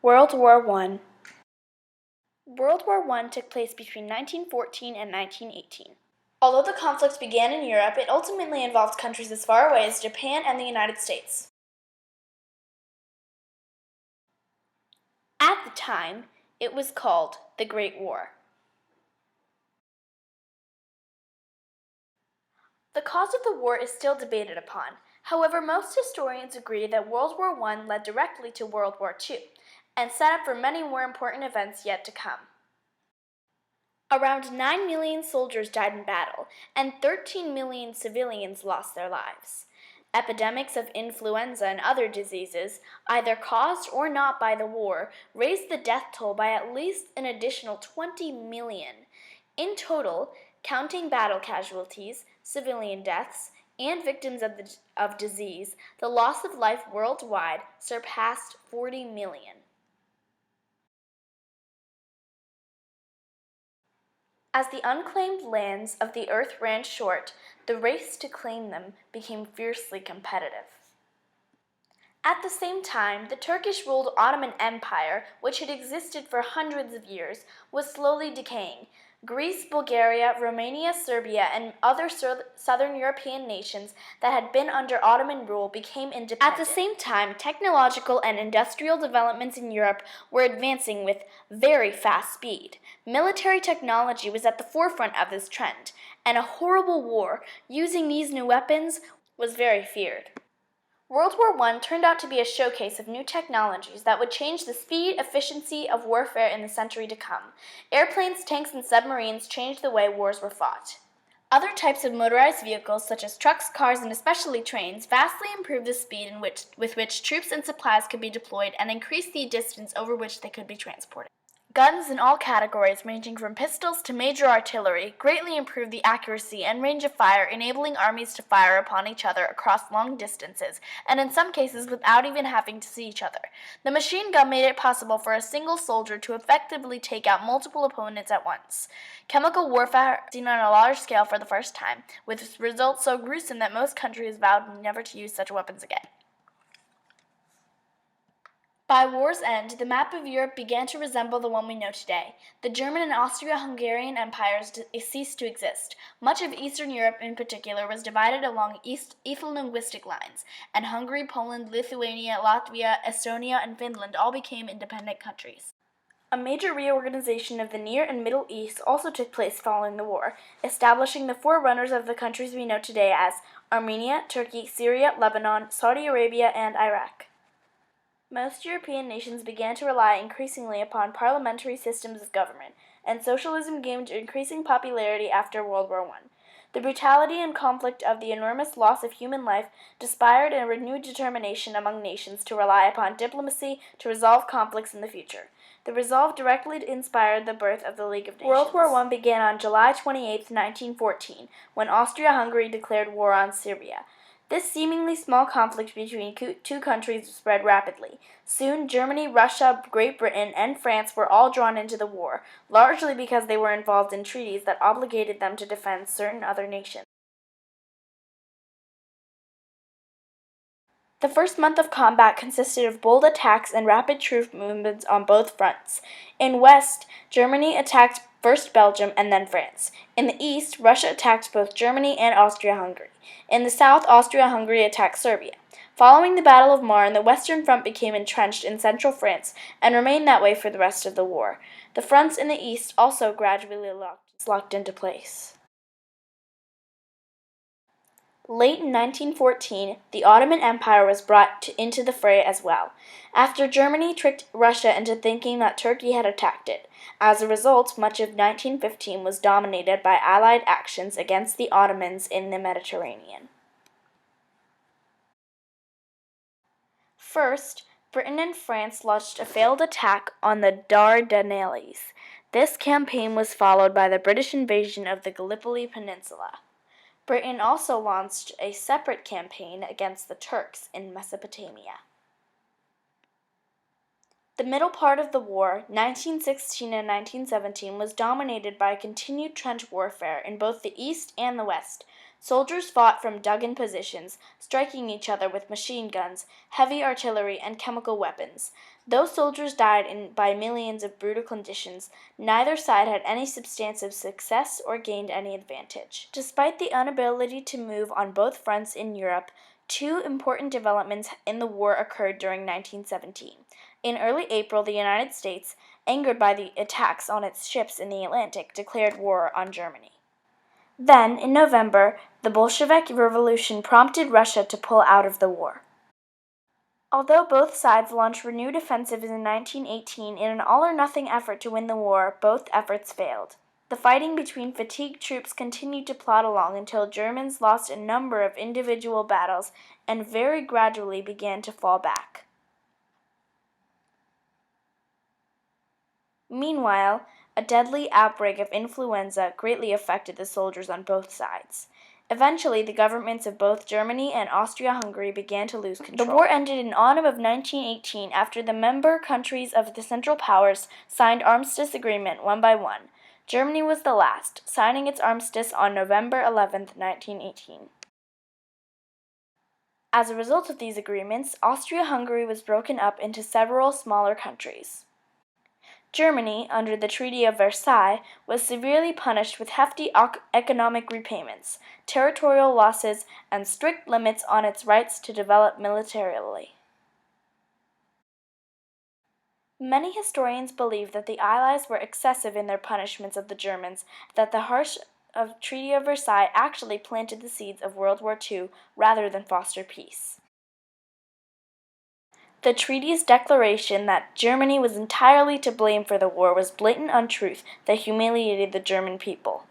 World War I. World War I took place between 1914 and 1918. Although the conflict began in Europe, it ultimately involved countries as far away as Japan and the United States. At the time, it was called the Great War. The cause of the war is still debated upon. However, most historians agree that World War I led directly to World War II and set up for many more important events yet to come. Around 9 million soldiers died in battle, and 13 million civilians lost their lives. Epidemics of influenza and other diseases, either caused or not by the war, raised the death toll by at least an additional 20 million. In total, counting battle casualties, civilian deaths, and victims of disease, the loss of life worldwide surpassed 40 million. As the unclaimed lands of the earth ran short, the race to claim them became fiercely competitive. At the same time, the Turkish-ruled Ottoman Empire, which had existed for hundreds of years, was slowly decaying. Greece, Bulgaria, Romania, Serbia, and other southern European nations that had been under Ottoman rule became independent. At the same time, technological and industrial developments in Europe were advancing with very fast speed. Military technology was at the forefront of this trend, and a horrible war using these new weapons was very feared. World War I turned out to be a showcase of new technologies that would change the speed, efficiency of warfare in the century to come. Airplanes, tanks, and submarines changed the way wars were fought. Other types of motorized vehicles, such as trucks, cars, and especially trains, vastly improved the speed with which troops and supplies could be deployed and increased the distance over which they could be transported. Guns in all categories, ranging from pistols to major artillery, greatly improved the accuracy and range of fire, enabling armies to fire upon each other across long distances, and in some cases without even having to see each other. The machine gun made it possible for a single soldier to effectively take out multiple opponents at once. Chemical warfare seen on a large scale for the first time, with results so gruesome that most countries vowed never to use such weapons again. By war's end, the map of Europe began to resemble the one we know today. The German and Austro-Hungarian empires ceased to exist. Much of Eastern Europe in particular was divided along ethno-linguistic lines, and Hungary, Poland, Lithuania, Latvia, Estonia, and Finland all became independent countries. A major reorganization of the Near and Middle East also took place following the war, establishing the forerunners of the countries we know today as Armenia, Turkey, Syria, Lebanon, Saudi Arabia, and Iraq. Most European nations began to rely increasingly upon parliamentary systems of government, and socialism gained increasing popularity after World War I. The brutality and conflict of the enormous loss of human life inspired a renewed determination among nations to rely upon diplomacy to resolve conflicts in the future. The resolve directly inspired the birth of the League of Nations. World War I began on July 28, 1914, when Austria-Hungary declared war on Serbia. This seemingly small conflict between two countries spread rapidly. Soon, Germany, Russia, Great Britain, and France were all drawn into the war, largely because they were involved in treaties that obligated them to defend certain other nations. The first month of combat consisted of bold attacks and rapid troop movements on both fronts. In West, Germany attacked first Belgium and then France. In the East, Russia attacked both Germany and Austria-Hungary. In the South, Austria-Hungary attacked Serbia. Following the Battle of Marne, the Western Front became entrenched in central France and remained that way for the rest of the war. The fronts in the East also gradually locked into place. Late in 1914, the Ottoman Empire was brought into the fray as well, after Germany tricked Russia into thinking that Turkey had attacked it. As a result, much of 1915 was dominated by Allied actions against the Ottomans in the Mediterranean. First, Britain and France launched a failed attack on the Dardanelles. This campaign was followed by the British invasion of the Gallipoli Peninsula. Britain also launched a separate campaign against the Turks in Mesopotamia. The middle part of the war, 1916 and 1917, was dominated by continued trench warfare in both the East and the West. Soldiers fought from dug-in positions, striking each other with machine guns, heavy artillery, and chemical weapons. Though soldiers died by millions of brutal conditions, neither side had any substantive success or gained any advantage. Despite the inability to move on both fronts in Europe, two important developments in the war occurred during 1917. In early April, the United States, angered by the attacks on its ships in the Atlantic, declared war on Germany. Then, in November, the Bolshevik Revolution prompted Russia to pull out of the war. Although both sides launched renewed offensives in 1918 in an all-or-nothing effort to win the war, both efforts failed. The fighting between fatigued troops continued to plod along until Germans lost a number of individual battles and very gradually began to fall back. Meanwhile, a deadly outbreak of influenza greatly affected the soldiers on both sides. Eventually, the governments of both Germany and Austria-Hungary began to lose control. The war ended in autumn of 1918 after the member countries of the Central Powers signed armistice agreement one by one. Germany was the last, signing its armistice on November 11, 1918. As a result of these agreements, Austria-Hungary was broken up into several smaller countries. Germany, under the Treaty of Versailles, was severely punished with hefty economic repayments, territorial losses, and strict limits on its rights to develop militarily. Many historians believe that the Allies were excessive in their punishments of the Germans, that the harsh Treaty of Versailles actually planted the seeds of World War II rather than foster peace. The treaty's declaration that Germany was entirely to blame for the war was blatant untruth that humiliated the German people.